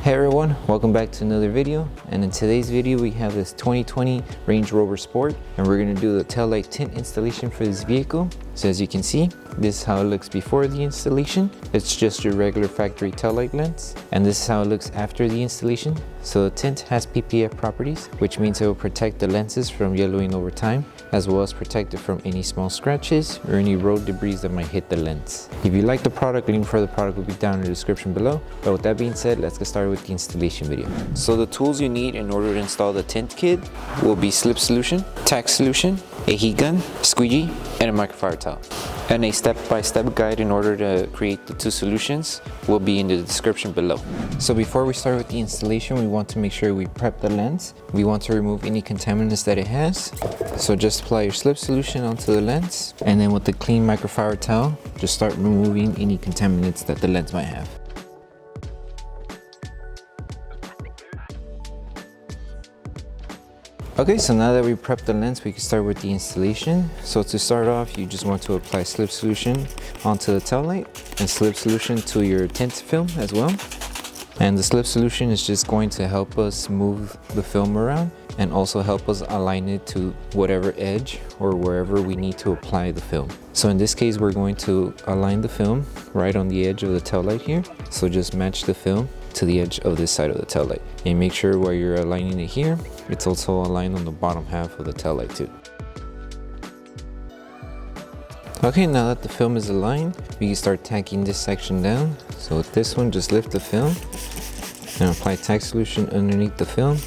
Hey everyone, welcome back to another video, and in today's video we have this 2020 Range Rover Sport and we're going to do the Taillight Tint installation for this vehicle. So as you can see, this is how it looks before the installation. It's just your regular factory taillight lens, and this is how it looks after the installation. So the tint has PPF properties, which means it will protect the lenses from yellowing over time, as well as protect it from any small scratches or any road debris that might hit the lens. If you like the product, link for the product will be down in the description below. But with that being said, let's get started with the installation video. So the tools you need in order to install the tint kit will be Slip Solution, Tack Solution, a heat gun, squeegee, and a microfiber towel. And a step-by-step guide in order to create the two solutions will be in the description below. So before we start with the installation, we want to make sure we prep the lens. We want to remove any contaminants that it has. So just apply your slip solution onto the lens, and then with the clean microfiber towel, just start removing any contaminants that the lens might have. Okay, so now that we prepped the lens, we can start with the installation. So to start off, you just want to apply slip solution onto the taillight and slip solution to your tint film as well. And the slip solution is just going to help us move the film around and also help us align it to whatever edge or wherever we need to apply the film. So in this case, we're going to align the film right on the edge of the taillight here. So just match the film to the edge of this side of the taillight, and make sure while you're aligning it here, it's also aligned on the bottom half of the taillight too. Okay, now that the film is aligned, we can start tacking this section down. So with this one, just lift the film and apply tack solution underneath the film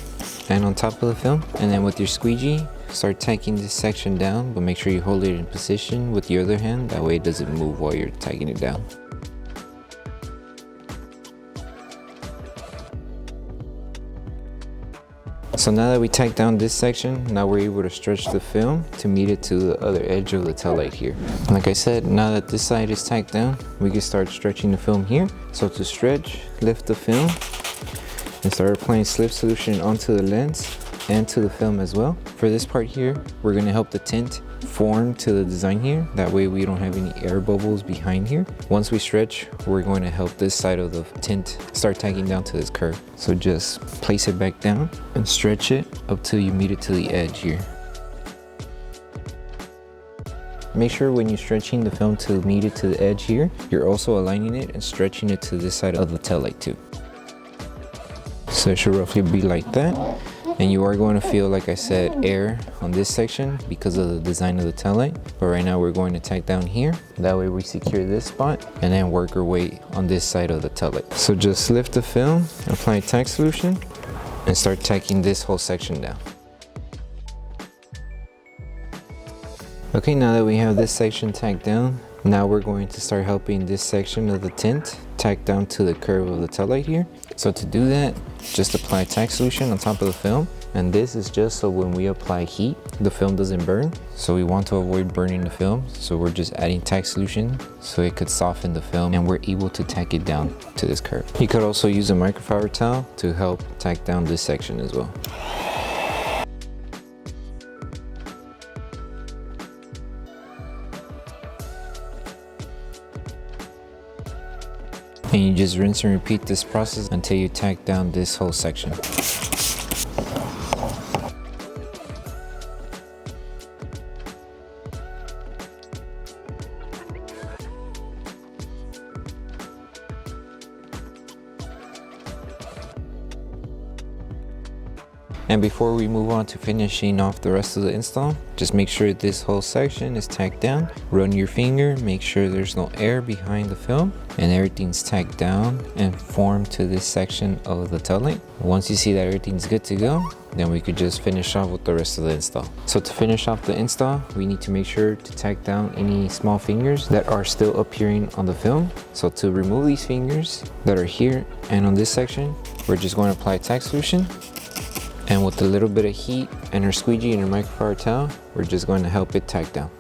and on top of the film. And then with your squeegee, start tacking this section down, but make sure you hold it in position with your other hand. That way it doesn't move while you're tacking it down. So now that we tacked down this section, now we're able to stretch the film to meet it to the other edge of the taillight here. Like I said, now that this side is tacked down, we can start stretching the film here. So to stretch, lift the film and start applying slip solution onto the lens and to the film as well. For this part here, we're going to help the tint form to the design here. That way we don't have any air bubbles behind here. Once we stretch, we're going to help this side of the tint start tagging down to this curve. So just place it back down and stretch it up till you meet it to the edge here. Make sure when you're stretching the film to meet it to the edge here, you're also aligning it and stretching it to this side of the taillight too. So it should roughly be like that. And you are going to feel, like I said, air on this section because of the design of the taillight. But right now we're going to tack down here. That way we secure this spot and then work our way on this side of the taillight. So just lift the film, apply tack solution, and start tacking this whole section down. Okay, now that we have this section tacked down, now we're going to start helping this section of the tint tack down to the curve of the taillight here. So to do that, just apply tack solution on top of the film. And this is just so when we apply heat, the film doesn't burn. So we want to avoid burning the film. So we're just adding tack solution so it could soften the film and we're able to tack it down to this curve. You could also use a microfiber towel to help tack down this section as well. And you just rinse and repeat this process until you tack down this whole section. And before we move on to finishing off the rest of the install, just make sure this whole section is tacked down. Run your finger, make sure there's no air behind the film, and everything's tacked down and formed to this section of the taillight. Once you see that everything's good to go, then we could just finish off with the rest of the install. So to finish off the install, we need to make sure to tack down any small fingers that are still appearing on the film. So to remove these fingers that are here and on this section, we're just going to apply tack solution. And with a little bit of heat and our squeegee and our microfiber towel, we're just going to help it tack down.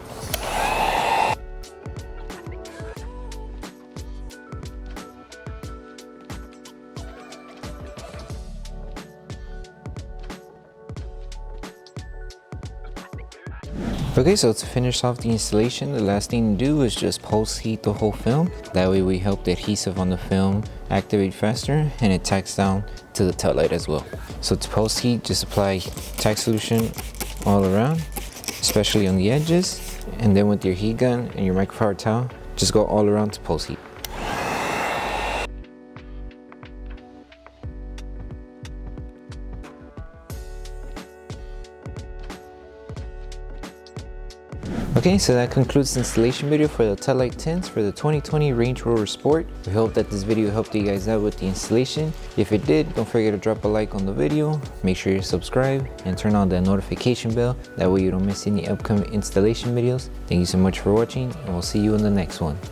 Okay, so to finish off the installation, the last thing to do is just post heat the whole film. That way we help the adhesive on the film activate faster, and it tacks down to the tail light as well. So to post heat, just apply tack solution all around, especially on the edges, and then with your heat gun and your microfiber towel, just go all around to post heat. Okay, so that concludes the installation video for the Taillight tints for the 2020 Range Rover Sport. We hope that this video helped you guys out with the installation. If it did, don't forget to drop a like on the video, make sure you subscribe, and turn on the notification bell. That way you don't miss any upcoming installation videos. Thank you so much for watching, and we'll see you in the next one.